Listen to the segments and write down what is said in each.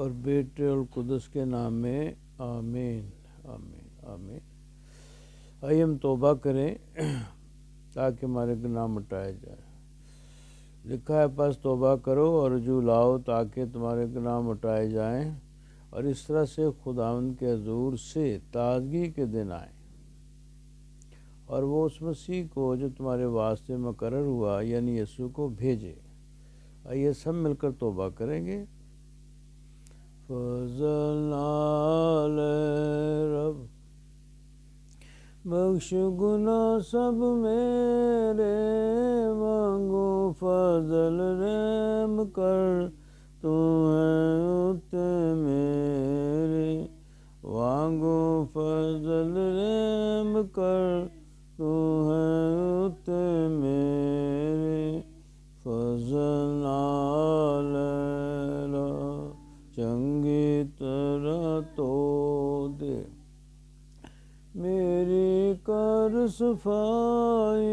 اور بیٹے اور قدس کے نام میں آمین آمین آمین۔ آئیے ہم توبہ کریں تاکہ ہمارے گناہ مٹائے جائیں۔ لکھا ہے پس توبہ کرو اور رجوع لاؤ تاکہ تمہارے گناہ مٹائے جائیں اور اس طرح سے خداوند کے حضور سے تازگی کے دن آئیں اور وہ اس مسیح کو جو تمہارے واسطے مقرر ہوا یعنی یسوع کو بھیجے۔ آئیے سب مل کر توبہ کریں گے۔ فضل رب بخش گناہ سب میرے، مانگو فضل رحم کر، تو ہے ات میرے، مانگو فضل رحم کر، تو ہے ات میرے، فضل چنگی طرح تو دے، میری کر صفائی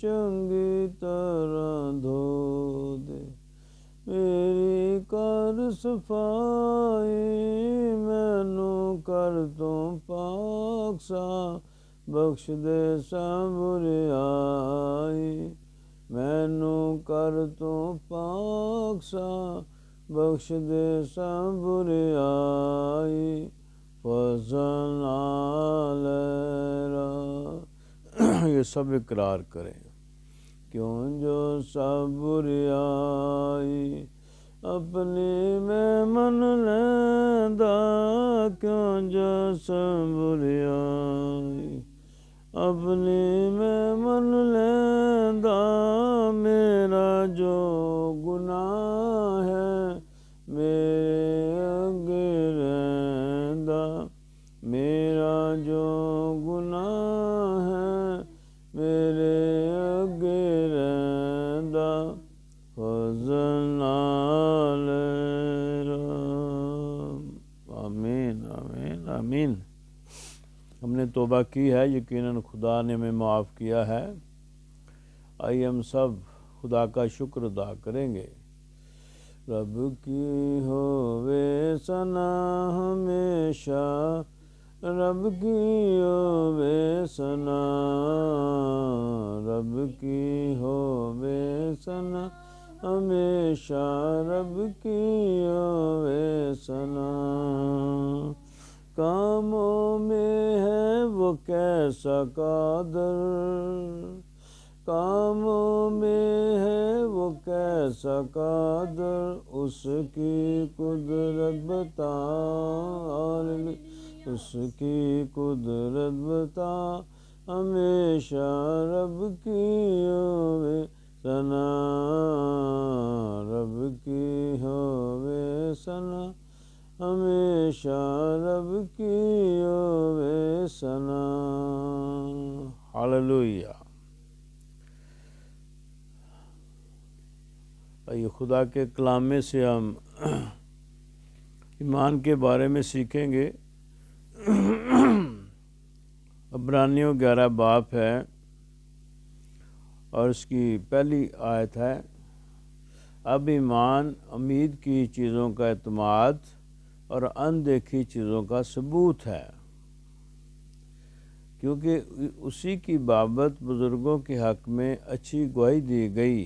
چنگی طرح دھو دے، میری کر صفائی مینوں کر تو پاک سا، بخش دے سب بریائی، مینوں کر تو پاک سا، بخش دے سب بریائی، فضل یہ سب اقرار کریں۔ کیوں جو سب بریائی اپنی میں من لیندا، کیوں جو سب بریائی اپنی میں من لیندا، میرا جو گناہ ہے میرے اگے رہندا، میرا جو گناہ ہے میرے اگے رہندا، فضل آمین آمین آمین۔ ہم نے توبہ کی ہے، یقیناً خدا نے ہمیں معاف کیا ہے۔ آئیے ہم سب خدا کا شکر ادا کریں گے۔ رب کی ہووے ثنا ہمیشہ، رب کی ہووے ثنا، رب کی ہووے ثنا ہمیشہ، رب کی ہووے ثنا، کاموں میں ہے وہ کیسا قادر، کاموں میں ہے وہ کیسا قادر، اس کی قدرت بتا، اس کی قدرت بتا ہمیشہ، رب کی ہووے ثنا، رب کی ہووے ثنا ہمیشہ، رب کی ہووے ثنا۔ ہاللویا۔ آئیے خدا کے کلام میں سے ہم ایمان کے بارے میں سیکھیں گے۔ عبرانیوں 11 باب ہے اور اس کی پہلی آیت ہے، اب ایمان امید کی چیزوں کا اعتماد اور اندیکھی چیزوں کا ثبوت ہے، کیونکہ اسی کی بابت بزرگوں کے حق میں اچھی گواہی دی گئی۔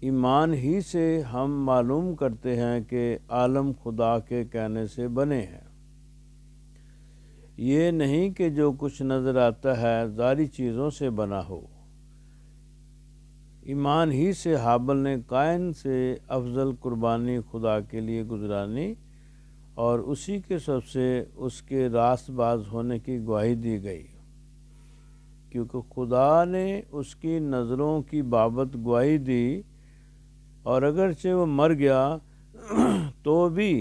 ایمان ہی سے ہم معلوم کرتے ہیں کہ عالم خدا کے کہنے سے بنے ہیں، یہ نہیں کہ جو کچھ نظر آتا ہے ظاہری چیزوں سے بنا ہو۔ ایمان ہی سے حابل نے قائن سے افضل قربانی خدا کے لیے گزرانی اور اسی کے سب سے اس کے راست باز ہونے کی گواہی دی گئی، کیونکہ خدا نے اس کی نظروں کی بابت گواہی دی، اور اگرچہ وہ مر گیا تو بھی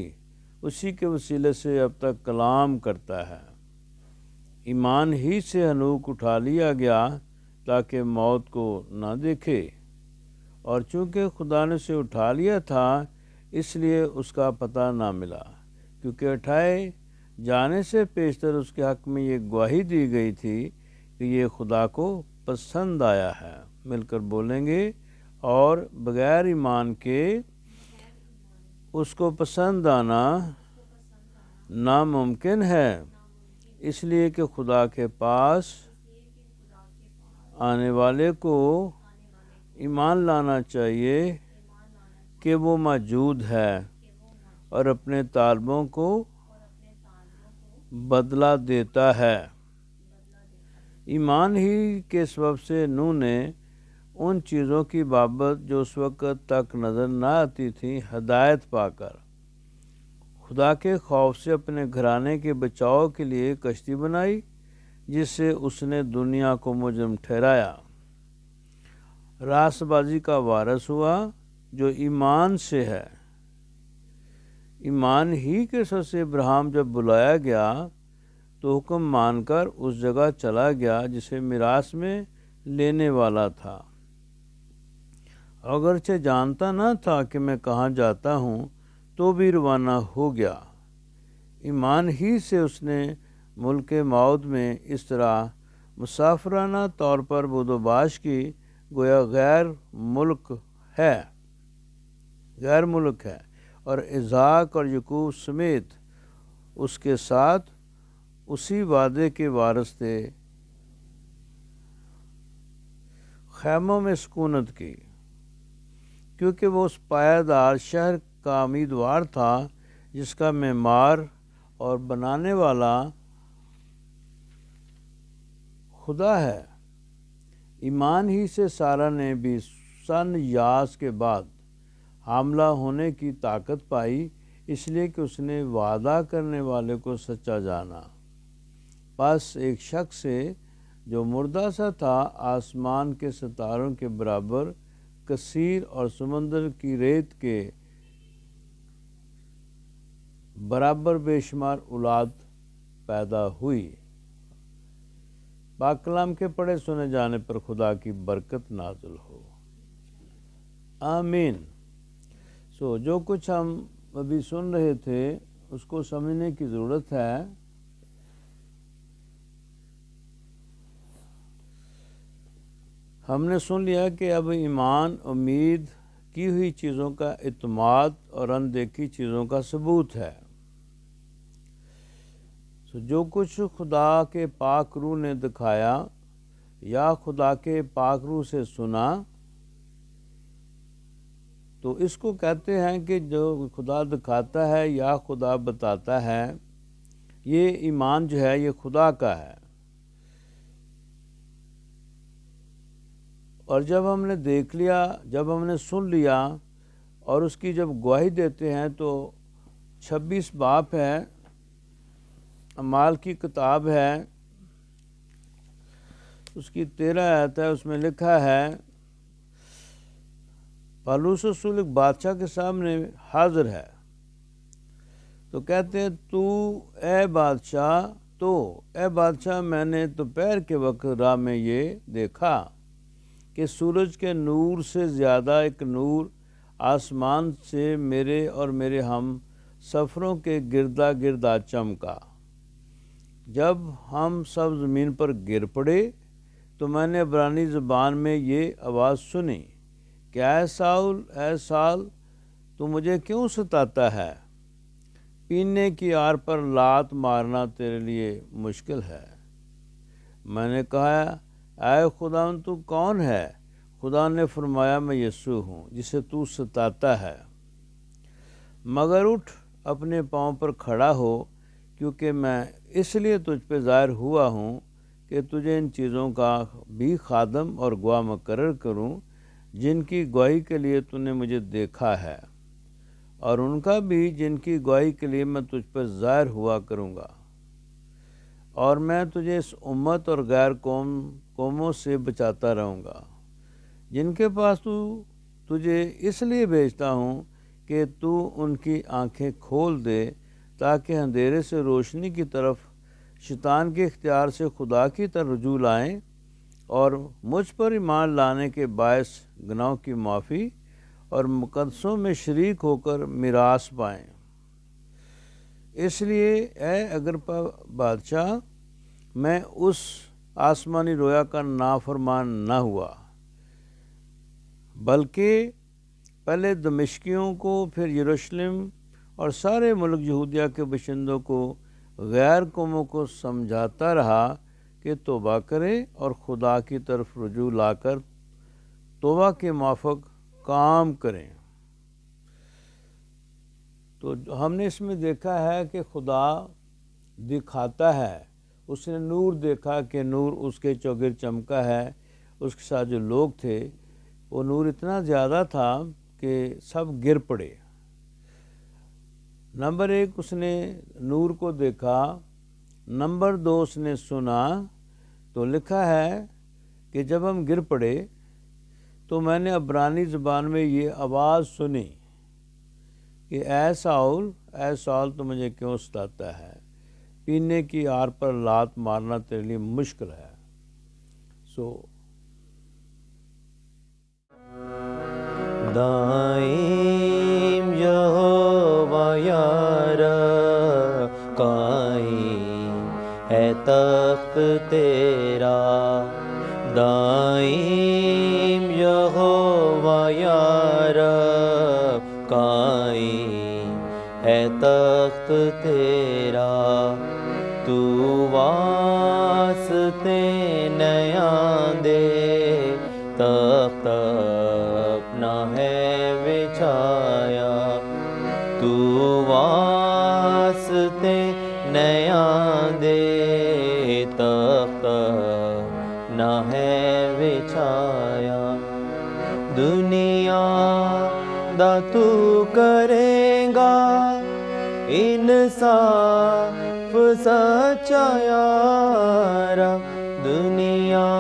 اسی کے وسیلے سے اب تک کلام کرتا ہے۔ ایمان ہی سے ہنوک اٹھا لیا گیا تاکہ موت کو نہ دیکھے، اور چونکہ خدا نے اسے اٹھا لیا تھا اس لیے اس کا پتہ نہ ملا، کیونکہ اٹھائے جانے سے پیشتر اس کے حق میں یہ گواہی دی گئی تھی کہ یہ خدا کو پسند آیا ہے۔ مل کر بولیں گے، اور بغیر ایمان کے اس کو پسند آنا ناممکن ہے، اس لیے کہ خدا کے پاس آنے والے کو ایمان لانا چاہیے کہ وہ موجود ہے اور اپنے طالبوں کو بدلہ دیتا ہے۔ ایمان ہی کے سبب سے نوح نے ان چیزوں کی بابت جو اس وقت تک نظر نہ آتی تھیں ہدایت پا کر خدا کے خوف سے اپنے گھرانے کے بچاؤ کے لیے کشتی بنائی، جس سے اس نے دنیا کو مجرم ٹھہرایا، راست بازی کا وارث ہوا جو ایمان سے ہے۔ ایمان ہی کے سبب سے ابراہیم جب بلایا گیا تو حکم مان کر اس جگہ چلا گیا جسے میراث میں لینے والا تھا، اگرچہ جانتا نہ تھا کہ میں کہاں جاتا ہوں، تو بھی روانہ ہو گیا۔ ایمان ہی سے اس نے ملک موعود میں اس طرح مسافرانہ طور پر بود و باش کی، گویا غیر ملک ہے اور اسحاق اور یعقوب سمیت اس کے ساتھ اسی وعدے کے وارث تھے، خیموں میں سکونت کی، کیونکہ وہ اس پائیدار شہر کا امیدوار تھا جس کا معمار اور بنانے والا خدا ہے۔ ایمان ہی سے سارہ نے بھی سن یاس کے بعد حاملہ ہونے کی طاقت پائی، اس لیے کہ اس نے وعدہ کرنے والے کو سچا جانا۔ پس ایک شخص سے جو مردہ سا تھا، آسمان کے ستاروں کے برابر کثیر اور سمندر کی ریت کے برابر بے شمار اولاد پیدا ہوئی۔ پاک کلام کے پڑھے سنے جانے پر خدا کی برکت نازل ہو، آمین۔ جو کچھ ہم ابھی سن رہے تھے اس کو سمجھنے کی ضرورت ہے۔ ہم نے سن لیا کہ اب ایمان امید کی ہوئی چیزوں کا اعتماد اور اندیکھی چیزوں کا ثبوت ہے۔ جو کچھ خدا کے پاک روح نے دکھایا یا خدا کے پاک روح سے سنا، تو اس کو کہتے ہیں کہ جو خدا دکھاتا ہے یا خدا بتاتا ہے، یہ ایمان جو ہے یہ خدا کا ہے۔ اور جب ہم نے دیکھ لیا، جب ہم نے سن لیا اور اس کی جب گواہی دیتے ہیں، تو 26 باب ہے، اعمال کی کتاب ہے، اس کی 13 آیت ہے، اس میں لکھا ہے، پالوس رسول ایک بادشاہ کے سامنے حاضر ہے، تو کہتے ہیں اے بادشاہ میں نے دوپہر کے وقت راہ میں یہ دیکھا کہ سورج کے نور سے زیادہ ایک نور آسمان سے میرے اور میرے ہم سفروں کے گردا گردا چمکا۔ جب ہم سب زمین پر گر پڑے تو میں نے عبرانی زبان میں یہ آواز سنی کہ اے سال تو مجھے کیوں ستاتا ہے؟ پینے کی آر پر لات مارنا تیرے لیے مشکل ہے۔ میں نے کہا اے خداوند تو کون ہے؟ خدا نے فرمایا میں یسوع ہوں جسے تو ستاتا ہے، مگر اٹھ اپنے پاؤں پر کھڑا ہو، کیونکہ میں اس لیے تجھ پہ ظاہر ہوا ہوں کہ تجھے ان چیزوں کا بھی خادم اور گواہ مقرر کروں جن کی گواہی کے لیے تو نے مجھے دیکھا ہے، اور ان کا بھی جن کی گواہی کے لیے میں تجھ پر ظاہر ہوا کروں گا، اور میں تجھے اس امت اور غیر قوموں سے بچاتا رہوں گا جن کے پاس تجھے اس لیے بھیجتا ہوں کہ تو ان کی آنکھیں کھول دے تاکہ اندھیرے سے روشنی کی طرف، شیطان کے اختیار سے خدا کی طرف رجوع لائیں اور مجھ پر ایمان لانے کے باعث گناہوں کی معافی اور مقدسوں میں شریک ہو کر میراث پائیں۔ اس لیے اے اگرپا بادشاہ، میں اس آسمانی رویا کا نافرمان نہ ہوا، بلکہ پہلے دمشقیوں کو، پھر یروشلم اور سارے ملک یہودیہ کے باشندوں کو، غیر قوموں کو سمجھاتا رہا کہ توبہ کرے اور خدا کی طرف رجوع لا کر توبہ کے موافق کام کریں۔ تو ہم نے اس میں دیکھا ہے کہ خدا دکھاتا ہے، اس نے نور دیکھا کہ نور اس کے چوگرد چمکا ہے، اس کے ساتھ جو لوگ تھے وہ نور اتنا زیادہ تھا کہ سب گر پڑے۔ نمبر 1 اس نے نور کو دیکھا، نمبر 2 اس نے سنا۔ تو لکھا ہے کہ جب ہم گر پڑے تو میں نے عبرانی زبان میں یہ آواز سنی کہ اے ساؤل تو مجھے کیوں ستاتا ہے، پینے کی آر پر لات مارنا تیرے لیے مشکل ہے۔ دائم یہوہ یار قائم ہے تخت تیرا، دائم یہوہ یار قائم ہے تخت تیرا، تو واسطے نیاں دے تخت اپنا ہے بچھایا، تو واسطے نیاں دے تخت اپنا ہے بچھایا، دنیا دا تو کرے گا انصاف سچا یارا، دنیا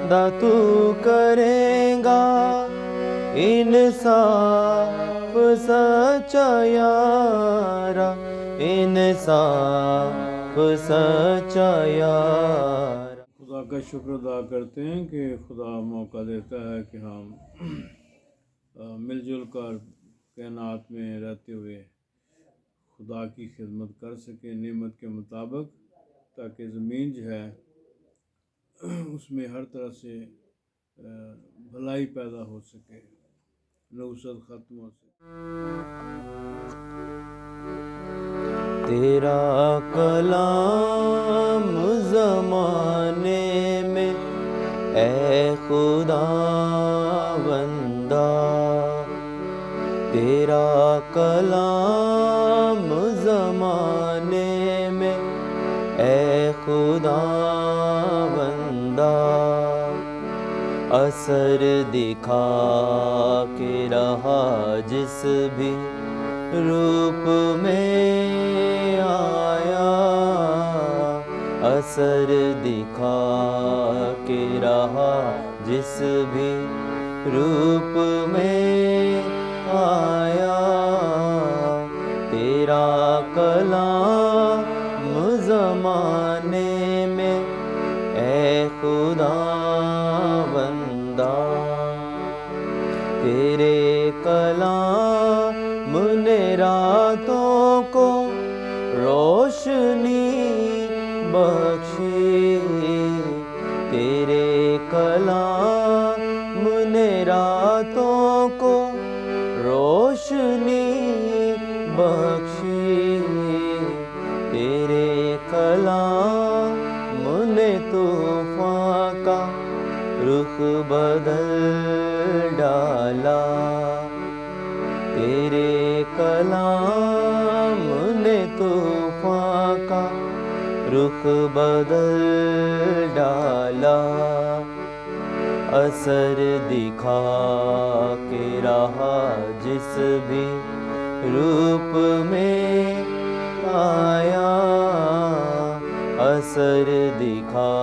دا تو کرے گا انصاف سچا یارا، انصاف سچا یارا۔ خدا کا شکر ادا کرتے ہیں کہ خدا موقع دیتا ہے کہ ہم مل جل کر کائنات میں رہتے ہوئے خدا کی خدمت کر سکیں نعمت کے مطابق، تاکہ زمین جو ہے اس میں ہر طرح سے بھلائی پیدا ہو سکے، نحوست ختم ہو سکے۔ تیرا کلام زمانے میں اے خدا بندہ، تیرا کلام زمانے میں اے خدا بندہ، اثر دکھا کے رہا جس بھی روپ میں آیا، اثر دکھا کے رہا جس بھی روپ میں آیا، تیرا کلام زمانے میں اے خدا بندہ، تیرے کلام نے راتوں کو روشنی بخشی، تیرے کلام نے راتوں کو روشنی بخشی، تیرے کلام نے طوفان کا رخ بدل ڈالا، تیرے کلام نے طوفان کا رخ بدل ڈالا، اثر دکھا کے رہا جس بھی روپ میں آیا، اثر دکھا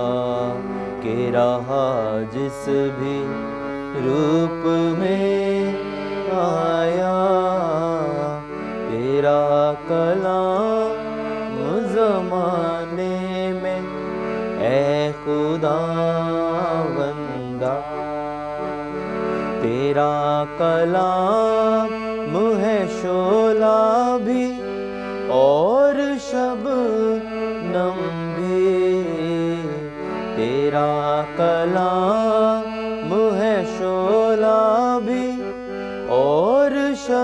کے رہا جس بھی روپ میں آیا، تیرا کلام زمانے میں اے خدا بندہ، تیرا کلام ہے شعلہ بھی اور شبنم بھی، تیرا کلام ہے شعلہ بھی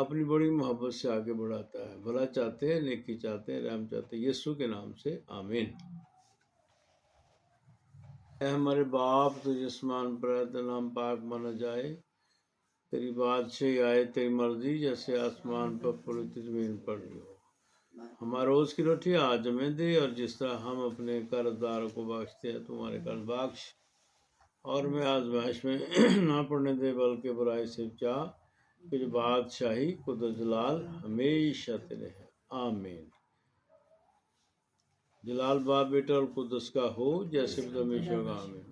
اپنی بڑی محبت سے آگے بڑھاتا ہے۔ بھلا چاہتے ہیں، نیکی چاہتے ہیں، رحم چاہتے ہیں، یسوع کے نام سے آمین۔ اے ہمارے باپ تو جسمان پر ہے، تو نام پاک مانا جائے، تیری بادشاہی آئے، تیری مرضی جیسے آسمان پر پوری زمین پر بھی ہو۔ ہمارا روز کی روٹی آج ہمیں دے، اور جس طرح ہم اپنے قرض داروں کو بخشتے ہیں تمہارے قرض بخش، اور میں آزمائش میں نہ پڑنے دے بلکہ برائی سے بچا، کہ جو بادشاہی قدرت جلال ہمیشہ تیرے ہے، آمین۔ جلال باپ بیٹا اور قدس کا ہو، جیسے بھی ہمیشہ ہوگا، آمین۔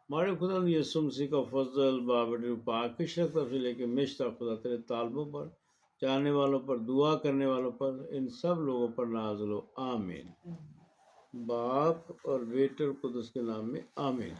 ہمارے خدا یسوع مسیح کا فضل باپ بیٹے پاک کی شرط سے لے کے ہمیشہ تک خدا تیرے طالبوں پر، چاہنے والوں پر، دعا کرنے والوں پر، ان سب لوگوں پر نازل ہو، آمین۔ باپ اور بیٹے اور قدس کے نام میں آمین۔